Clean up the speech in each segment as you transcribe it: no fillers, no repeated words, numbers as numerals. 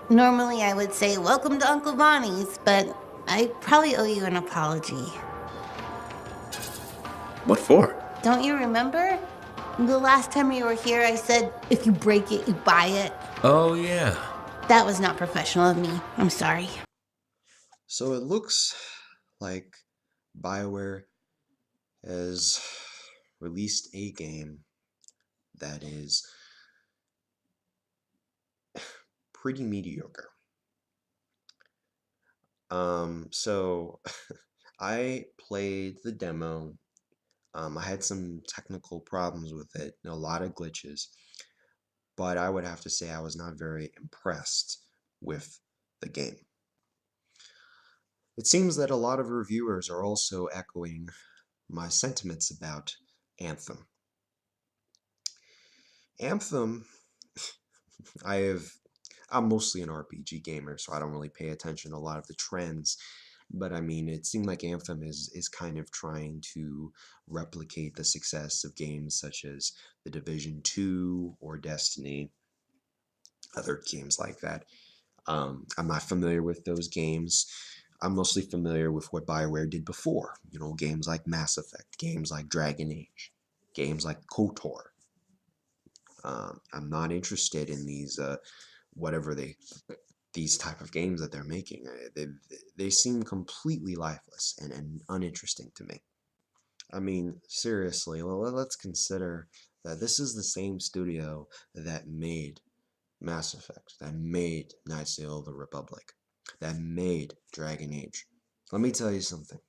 Normally I would say welcome to Uncle Bonnie's, but I probably owe you an apology. What for? Don't you remember? The last time you were here, I said, if you break it, you buy it. Oh, yeah. That was not professional of me. I'm sorry. So it looks like BioWare has released a game that is pretty mediocre. So I played the demo. I had some technical problems with it, a lot of glitches, but I would have to say I was not very impressed with the game. It seems that a lot of reviewers are also echoing my sentiments about Anthem. Anthem, I have I'm mostly an RPG gamer, so I don't really pay attention to a lot of the trends. But I mean, it seemed like Anthem is kind of trying to replicate the success of games such as The Division 2 or Destiny, other games like that. I'm not familiar with those games. I'm mostly familiar with what BioWare did before. You know, games like Mass Effect, games like Dragon Age, games like KOTOR. I'm not interested in these whatever these type of games that they're making. They seem completely lifeless and uninteresting to me. I mean, seriously, let's consider that this is the same studio that made Mass Effect, that made Knights of the Old Republic, that made Dragon Age. Let me tell you something.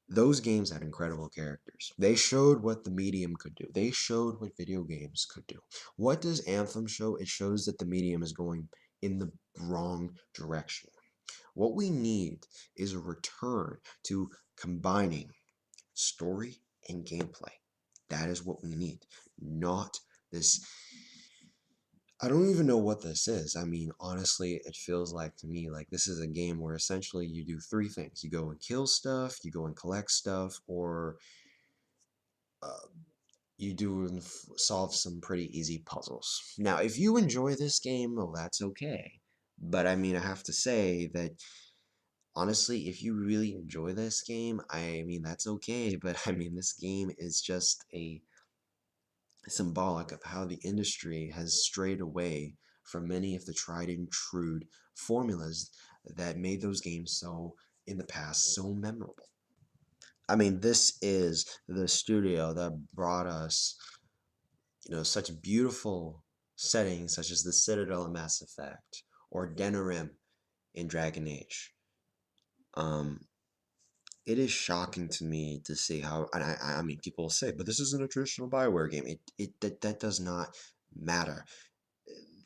Those games had incredible characters. They showed what the medium could do. They showed what video games could do. What does Anthem show? It shows that the medium is going in the wrong direction. What we need is a return to combining story and gameplay. That is what we need, not this. I don't even know what this is. I mean, honestly, it feels like to me like this is a game where essentially you do three things. You go and kill stuff, you go and collect stuff, or uh, you do and solve some pretty easy puzzles. Now, if you enjoy this game, well, that's okay. But I mean, I have to say that honestly, if you really enjoy this game, I mean, that's okay. But I mean, this game is just a symbolic of how the industry has strayed away from many of the tried and true formulas that made those games so, in the past, so memorable. I mean, this is the studio that brought us, such beautiful settings such as the Citadel in Mass Effect or Denerim in Dragon Age. Um, it is shocking to me to see how, and I mean, people will say, but this isn't a traditional Bioware game. That does not matter.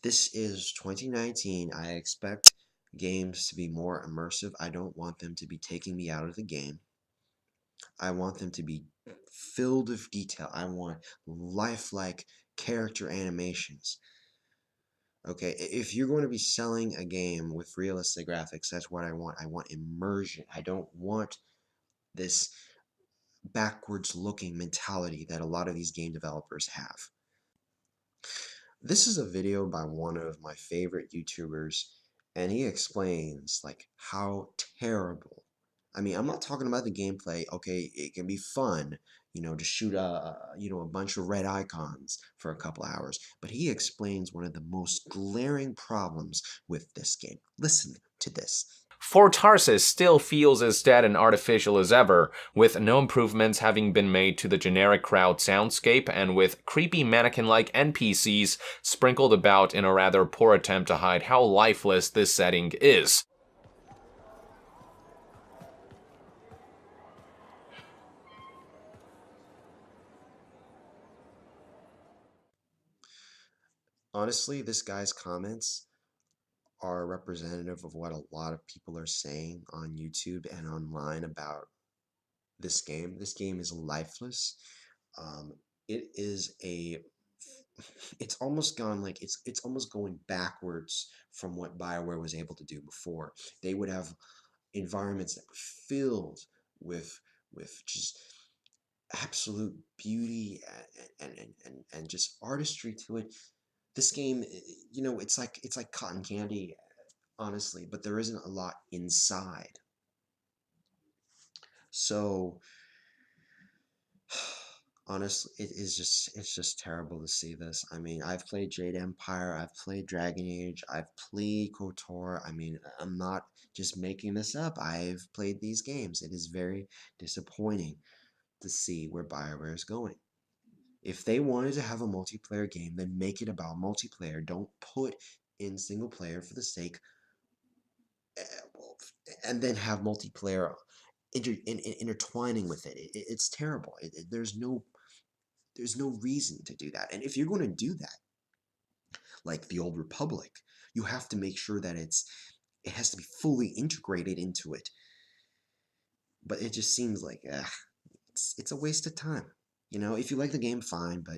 This is 2019. I expect games to be more immersive. I don't want them to be taking me out of the game. I want them to be filled with detail. I want lifelike character animations. Okay, if you're going to be selling a game with realistic graphics, that's what I want. I want immersion. I don't want this backwards looking mentality that a lot of these game developers have. This is a video by one of my favorite YouTubers, and he explains like how terrible. I mean, I'm not talking about the gameplay. Okay, it can be fun, to shoot a bunch of red icons for a couple hours, but he explains one of the most glaring problems with this game. Listen to this. For Tarsus still feels as dead and artificial as ever, with no improvements having been made to the generic crowd soundscape and with creepy mannequin-like NPCs sprinkled about in a rather poor attempt to hide how lifeless this setting is. Honestly, this guy's comments are representative of what a lot of people are saying on YouTube and online about this game. This game is lifeless. Um, it is a it's almost gone like it's almost going backwards from what BioWare was able to do before. They would have environments that were filled with just absolute beauty and just artistry to it. This game, it's like cotton candy, honestly, but there isn't a lot inside. So honestly, it's just terrible to see this. I mean, I've played Jade Empire, I've played Dragon Age, I've played KOTOR. I mean, I'm not just making this up. I've played these games. It is very disappointing to see where BioWare is going. If they wanted to have a multiplayer game, then make it about multiplayer. Don't put in single player for the sake, and then have multiplayer intertwining with it. It's terrible. There's no reason to do that. And if you're going to do that, like the Old Republic, you have to make sure that it has to be fully integrated into it. But it just seems like it's a waste of time. If you like the game, fine, but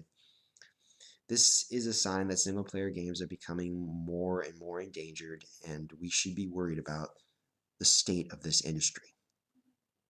this is a sign that single player games are becoming more and more endangered, and we should be worried about the state of this industry.